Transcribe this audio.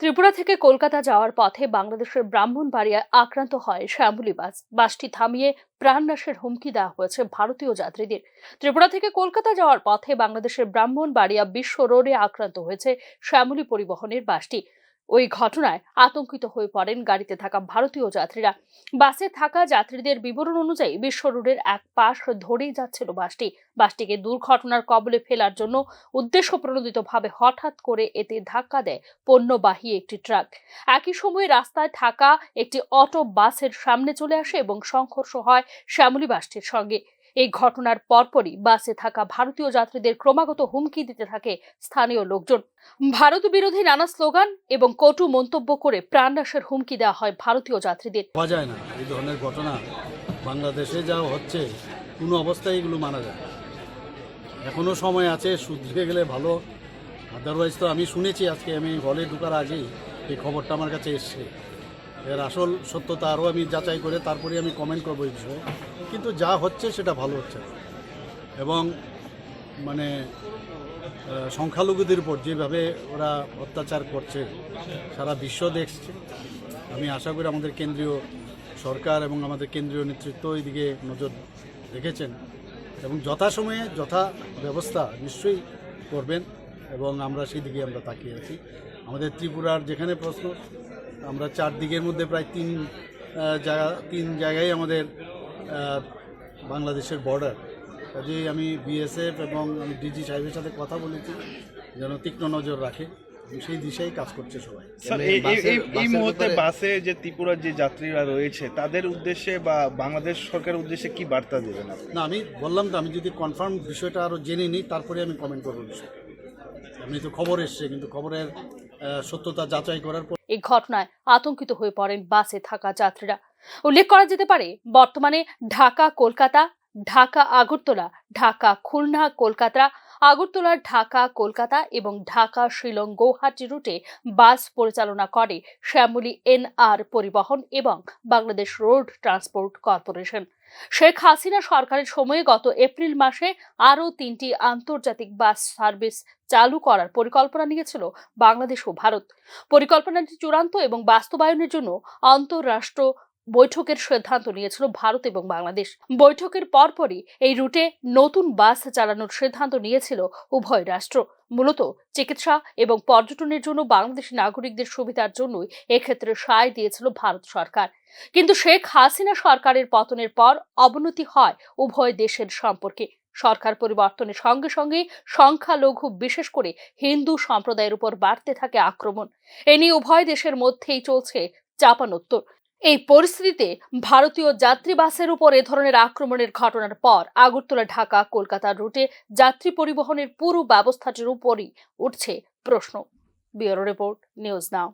ত্রিপুরা থেকে কলকাতা যাওয়ার পথে বাংলাদেশের ব্রাহ্মণবাড়িয়ায় আক্রান্ত হয় শ্যামলী বাস। বাসটি থামিয়ে প্রাণনাশের হুমকি দেওয়া হয়েছে ভারতীয় যাত্রীদের। ত্রিপুরা থেকে কলকাতা যাওয়ার পথে বাংলাদেশের ব্রাহ্মণবাড়িয়া বিশ্ব রোডে আক্রান্ত হয়েছে শ্যামলী পরিবহনের বাসটি। ওই ঘটনায় আতঙ্কিত হয়ে পড়েন গাড়িতে থাকা ভারতীয় যাত্রীরা। বাসে থাকা যাত্রীদের বিবরণ অনুযায়ী বিশ্ব রোডের এক পাশ ধরেই যাচ্ছিল বাসটি। বাসটিকে দুর্ঘটনার কবলে ফেলার জন্য উদ্দেশ্য প্রণোদিতভাবে হঠাৎ করে এতে ধাক্কা দেয় পণ্যবাহী একটি ট্রাক। একই সময়ে রাস্তায় থাকা একটি অটো বাসের সামনে চলে আসে এবং সংঘর্ষ হয় শ্যামলী বাসটির সঙ্গে। এই ঘটনার পরপরই বাসে থাকা ভারতীয় যাত্রীদের ক্রমাগত হুমকি দিতে থাকে স্থানীয় লোকজন। ভারত বিরোধী নানা স্লোগান এবং কটু মন্তব্য করে প্রাণনাশের হুমকি দেওয়া হয় ভারতীয় যাত্রীদের। পাওয়া যায় না এই ধরনের ঘটনা বাংলাদেশে যা হচ্ছে, কোনো অবস্থায় এগুলো মানা যায় না। এখনও সময় আছে, শুধরে গেলে ভালো। আদারওয়াইজ তো আমি শুনেছি, আজকে আমি হলে ঢোকার আগেই এই খবরটা আমার কাছে এসছে। এর আসল সত্যতা আরও আমি যাচাই করে তারপরে আমি কমেন্ট করবো এই বিষয়ে। কিন্তু যা হচ্ছে সেটা ভালো হচ্ছে না। এবং মানে সংখ্যালঘুদের উপর যেভাবে ওরা অত্যাচার করছে সারা বিশ্ব দেখছে। আমি আশা করি আমাদের কেন্দ্রীয় সরকার এবং আমাদের কেন্দ্রীয় নেতৃত্ব এইদিকে নজর রেখেছেন এবং যথাসময়ে যথা ব্যবস্থা নিশ্চয়ই করবেন এবং আমরা সেই দিকে আমরা তাকিয়ে আছি। আমাদের ত্রিপুরার যেখানে প্রশ্ন, আমরা চারদিকের মধ্যে প্রায় তিন জায়গায় আমাদের বাংলাদেশের বর্ডার। কাজেই আমি বিএসএফ এবং আমি ডিজি সাহেবের সাথে কথা বলেছি যেন তীক্ষ্ণ নজর রাখে, সেই দিশেই কাজ করছে সবাই। এই মুহূর্তে বাসে যে ত্রিপুরার যে যাত্রীরা রয়েছে তাদের উদ্দেশ্যে বা বাংলাদেশ সরকারের উদ্দেশ্যে কি বার্তা দেবেন? না, আমি বললাম তো, আমি যদি কনফার্ম বিষয়টা আরও জেনে নিই তারপরে আমি কমেন্ট করবো বিষয়। এমনি তো খবর এসছে, কিন্তু খবরের সত্যতা যাচাই করার পর। এই ঘটনায় আতঙ্কিত হয়ে পড়েন বাসে থাকা যাত্রীরা। উল্লেখ করা যেতে পারে, বর্তমানে ঢাকা কলকাতা, ঢাকা আগরতলা, ঢাকা খুলনা কলকাতা, আগরতলা ঢাকা কলকাতা এবং ঢাকা শিলং গৌহাটি রুটে বাস পরিচালনা করে শ্যামলী এনআর পরিবহন এবং Bangladesh road transport corporation. Sheikh Hasina সরকারের সময়ে গত এপ্রিল মাসে আরও 3টি আন্তর্জাতিক বাস সার্ভিস চালু করার পরিকল্পনা নিয়েছিল বাংলাদেশ ও ভারত। পরিকল্পনাটি চূড়ান্ত এবং বাস্তবায়নের জন্য আন্তঃরাষ্ট্র বৈঠকের সিদ্ধান্ত নিয়েছিল ভারত এবং বাংলাদেশ। বৈঠকের পরপরই এই রুটে নতুন বাস চালানোর সিদ্ধান্ত নিয়েছিল উভয় রাষ্ট্র। মূলত চিকিৎসা এবং পর্যটনের জন্য বাংলাদেশি নাগরিকদের সুবিধার জন্যই এক্ষেত্রে সায় দিয়েছিল ভারত সরকার। কিন্তু শেখ হাসিনা সরকারের পতনের পর অবনতি হয় উভয় দেশের সম্পর্কে। সরকার পরিবর্তনের সঙ্গে সঙ্গে সংখ্যালঘু, বিশেষ করে হিন্দু সম্প্রদায়ের উপর বাড়তে থাকে আক্রমণ। এ নিয়ে উভয় দেশের মধ্যেই চলছে চাপানোত্তর। এই পরিস্থিতিতে ভারতীয় যাত্রী বাসের উপর এ ধরনের আক্রমণের ঘটনার পর আগরতলা ঢাকা কলকাতা রুটে যাত্রী পরিবহনের পুরো ব্যবস্থাটির উপরই উঠছে প্রশ্ন। Bureau report, news now.